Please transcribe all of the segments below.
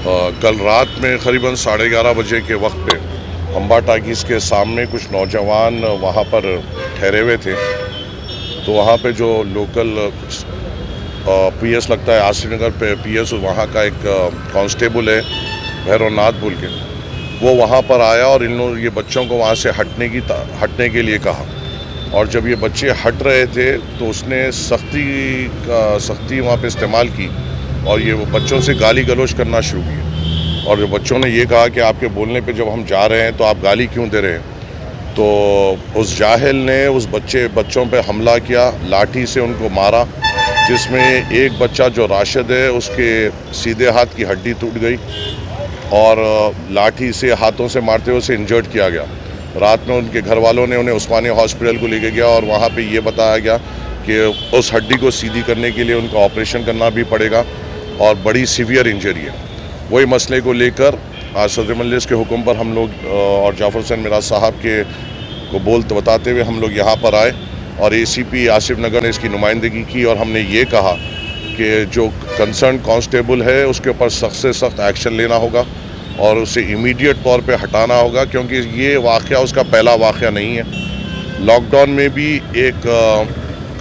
कल रात में करीबन 11:30 बजे के वक्त पे अम्बा टाकीज़ के सामने कुछ नौजवान वहाँ पर ठहरे हुए थे। तो वहाँ पे जो लोकल पीएस लगता है आसिफ नगर पे, पीएस वहाँ का एक कांस्टेबल है भैरवनाथ बोल के, वो वहाँ पर आया और इन लोगों ये बच्चों को वहाँ से हटने के लिए कहा। और जब ये बच्चे हट रहे थे तो उसने सख्ती वहाँ पे इस्तेमाल की और ये वो बच्चों से गाली गलौज करना शुरू की। और बच्चों ने ये कहा कि आपके बोलने पे जब हम जा रहे हैं तो आप गाली क्यों दे रहे हैं। तो उस जाहिल ने उस बच्चों पे हमला किया, लाठी से उनको मारा, जिसमें एक बच्चा जो राशिद है उसके सीधे हाथ की हड्डी टूट गई और लाठी से हाथों से मारते हुए उसे इंजर्ड किया गया। रात में उनके घर वालों ने उन्हें उस्मानिया हॉस्पिटल को लेके गया और वहाँ पे ये बताया गया कि उस हड्डी को सीधी करने के लिए उनको ऑपरेशन करना भी पड़ेगा और बड़ी सीवियर इंजरी है। वही मसले को लेकर आज सदर मजलिस के हुक्म पर हम लोग और जाफर हुसैन मिराज साहब को बताते हुए हम लोग यहाँ पर आए और ACP आसिफ नगर ने इसकी नुमाइंदगी की और हमने ये कहा कि जो कंसर्न कांस्टेबल है उसके ऊपर सख्त से सख्त एक्शन लेना होगा और उसे इमीडिएट तौर पे हटाना होगा, क्योंकि ये वाक़या उसका पहला वाक़या नहीं है। लॉकडाउन में भी एक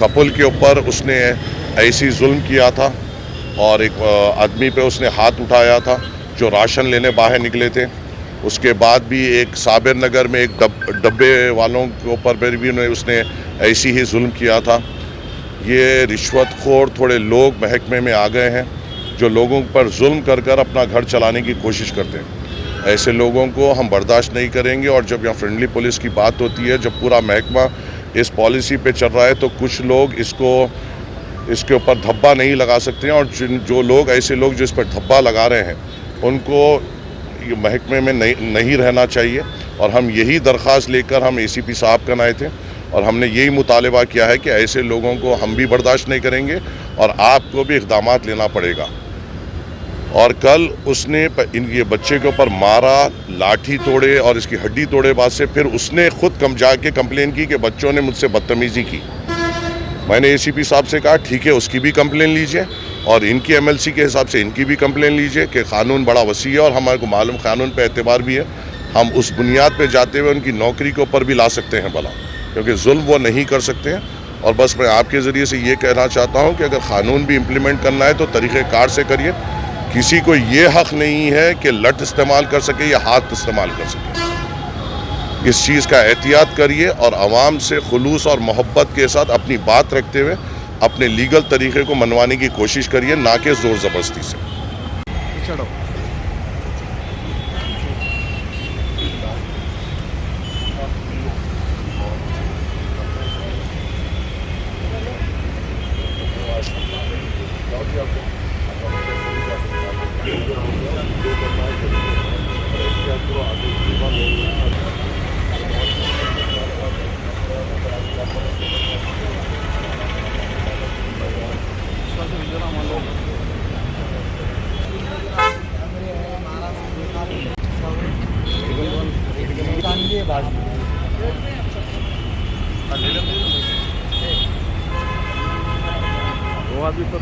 कपल के ऊपर उसने ऐसी जुल्म किया था और एक आदमी पे उसने हाथ उठाया था जो राशन लेने बाहर निकले थे। उसके बाद भी एक साबिर नगर में एक डब्बे वालों के ऊपर भी उसने ऐसी ही जुल्म किया था। ये रिश्वतखोर थोड़े लोग महकमे में आ गए हैं जो लोगों पर जुल्म कर कर अपना घर चलाने की कोशिश करते हैं। ऐसे लोगों को हम बर्दाश्त नहीं करेंगे। और जब यहाँ फ्रेंडली पुलिस की बात होती है, जब पूरा महकमा इस पॉलिसी पे चल रहा है तो कुछ लोग इसके ऊपर धब्बा नहीं लगा सकते हैं। और जो लोग ऐसे लोग जो इस पर धब्बा लगा रहे हैं उनको महकमे में नहीं रहना चाहिए। और हम यही दरख्वास्त लेकर हम ACP साहब का आए थे और हमने यही मुतालबा किया है कि ऐसे लोगों को हम भी बर्दाश्त नहीं करेंगे और आपको भी इक़दाम लेना पड़ेगा। और कल उसने ये बच्चे के ऊपर मारा, लाठी तोड़े और इसकी हड्डी तोड़े बाद से फिर उसने खुद जाके कंप्लेन की कि बच्चों ने मुझसे बदतमीज़ी की। मैंने ACP साहब से कहा ठीक है, उसकी भी कंप्लेन लीजिए और इनकी MLC के हिसाब से इनकी भी कंप्लेन लीजिए कि कानून बड़ा वसी है और हमारे को मालूम कानून पे एतबार भी है। हम उस बुनियाद पे जाते हुए उनकी नौकरी के ऊपर भी ला सकते हैं भला, क्योंकि जुल्म वो नहीं कर सकते हैं। और बस मैं आपके ज़रिए से ये कहना चाहता हूँ कि अगर कानून भी इम्प्लीमेंट करना है तो तरीक़ेकार से करिए। किसी को ये हक़ नहीं है कि लठ इस्तेमाल कर सके या हाथ इस्तेमाल कर सके। इस चीज़ का एहतियात करिए और आवाम से खुलूस और मोहब्बत के साथ अपनी बात रखते हुए अपने लीगल तरीक़े को मनवाने की कोशिश करिए, ना कि ज़ोर ज़बरदस्ती से। वो आदमी पर